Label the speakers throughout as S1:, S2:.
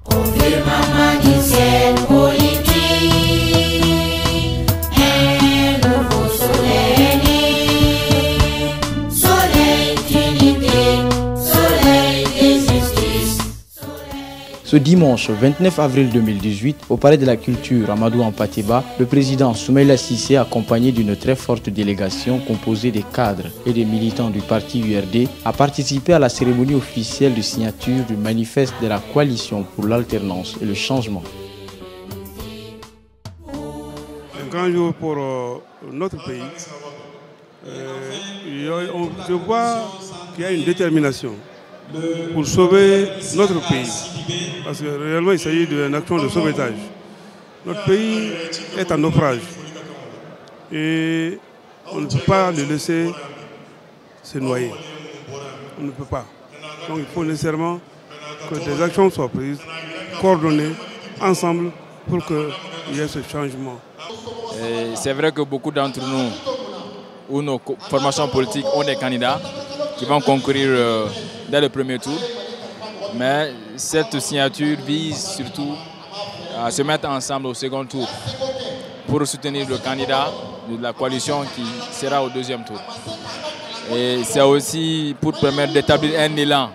S1: Au firmament du ciel politique, un nouveau soleil né, soleil d'unité, soleil de justice.
S2: Ce dimanche 29 avril 2018, au Palais de la Culture Amadou Hampâté-Bâ, le président Soumaïla Cissé, accompagné d'une très forte délégation composée des cadres et des militants du parti URD, a participé à la cérémonie officielle de signature du manifeste de la coalition pour l'alternance et le changement.
S3: Un grand jour pour notre pays. Je vois qu'il y a une détermination pour sauver notre pays. Parce que réellement, il s'agit d'une action de sauvetage. Notre pays est en naufrage. Et on ne peut pas le laisser se noyer. On ne peut pas. Donc il faut nécessairement que des actions soient prises, coordonnées, ensemble, pour qu'il y ait ce changement.
S4: C'est vrai que beaucoup d'entre nous, ou nos formations politiques, ont des candidats qui vont concourir dès le premier tour. Mais cette signature vise surtout à se mettre ensemble au second tour pour soutenir le candidat de la coalition qui sera au deuxième tour. Et c'est aussi pour permettre d'établir un élan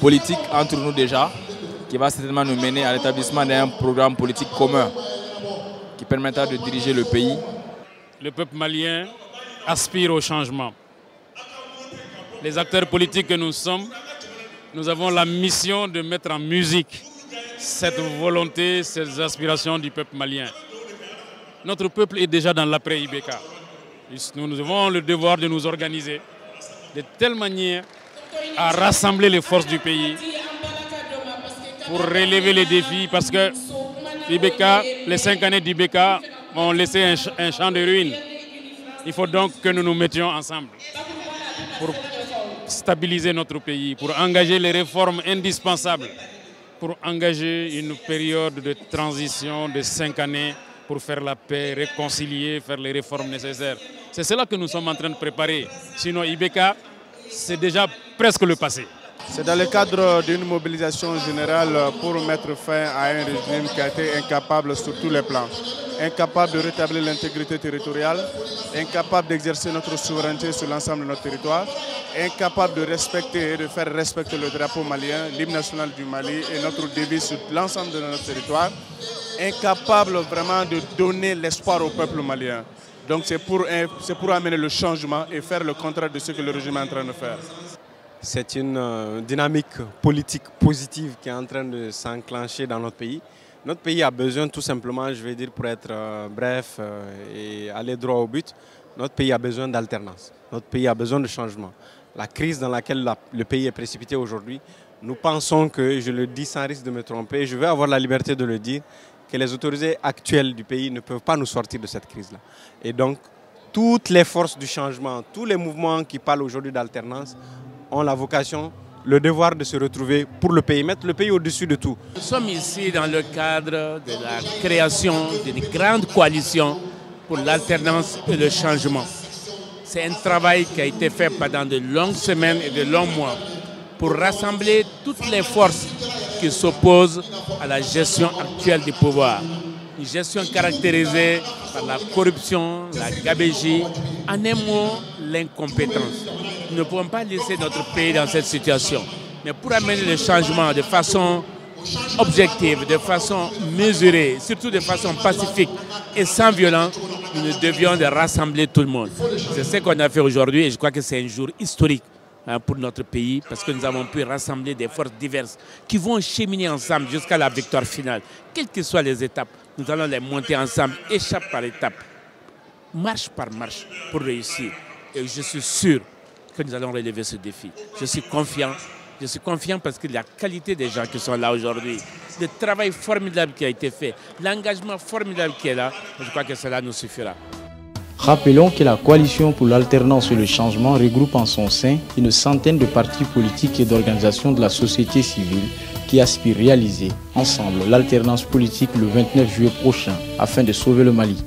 S4: politique entre nous déjà, qui va certainement nous mener à l'établissement d'un programme politique commun qui permettra de diriger le pays.
S5: Le peuple malien aspire au changement. Les acteurs politiques que nous sommes, nous avons la mission de mettre en musique cette volonté, ces aspirations du peuple malien. Notre peuple est déjà dans l'après-IBK. Nous avons le devoir de nous organiser de telle manière à rassembler les forces du pays pour relever les défis, parce que l'IBK, les 5 années d'IBK ont laissé un champ de ruines. Il faut donc que nous nous mettions ensemble pour stabiliser notre pays, pour engager les réformes indispensables, pour engager une période de transition de 5 années pour faire la paix, réconcilier, faire les réformes nécessaires. C'est cela que nous sommes en train de préparer. Sinon, IBK, c'est déjà presque le passé.
S6: C'est dans le cadre d'une mobilisation générale pour mettre fin à un régime qui a été incapable sur tous les plans. Incapable de rétablir l'intégrité territoriale, incapable d'exercer notre souveraineté sur l'ensemble de notre territoire, incapable de respecter et de faire respecter le drapeau malien, l'hymne national du Mali et notre devise sur l'ensemble de notre territoire, incapable vraiment de donner l'espoir au peuple malien. Donc c'est pour amener le changement et faire le contraire de ce que le régime est en train de faire.
S7: C'est une dynamique politique positive qui est en train de s'enclencher dans notre pays. Notre pays a besoin tout simplement, je vais dire pour être bref et aller droit au but, notre pays a besoin d'alternance. Notre pays a besoin de changement. La crise dans laquelle le pays est précipité aujourd'hui, nous pensons que, je le dis sans risque de me tromper, je vais avoir la liberté de le dire, que les autorités actuelles du pays ne peuvent pas nous sortir de cette crise-là. Et donc, toutes les forces du changement, tous les mouvements qui parlent aujourd'hui d'alternance ont la vocation, le devoir de se retrouver pour le pays, mettre le pays au-dessus de tout.
S8: Nous sommes ici dans le cadre de la création d'une grande coalition pour l'alternance et le changement. C'est un travail qui a été fait pendant de longues semaines et de longs mois pour rassembler toutes les forces qui s'opposent à la gestion actuelle du pouvoir. Une gestion caractérisée par la corruption, la gabegie, en un mot, l'incompétence. Nous ne pouvons pas laisser notre pays dans cette situation. Mais pour amener le changement de façon objective, de façon mesurée, surtout de façon pacifique et sans violence, nous devions de rassembler tout le monde. C'est ce qu'on a fait aujourd'hui et je crois que c'est un jour historique pour notre pays parce que nous avons pu rassembler des forces diverses qui vont cheminer ensemble jusqu'à la victoire finale. Quelles que soient les étapes, nous allons les monter ensemble, étape par étape, marche par marche pour réussir. Et je suis sûr que nous allons relever ce défi. Je suis confiant parce que la qualité des gens qui sont là aujourd'hui, le travail formidable qui a été fait, l'engagement formidable qui est là, je crois que cela nous suffira.
S2: Rappelons que la coalition pour l'alternance et le changement regroupe en son sein une centaine de partis politiques et d'organisations de la société civile qui aspirent à réaliser ensemble l'alternance politique le 29 juillet prochain afin de sauver le Mali.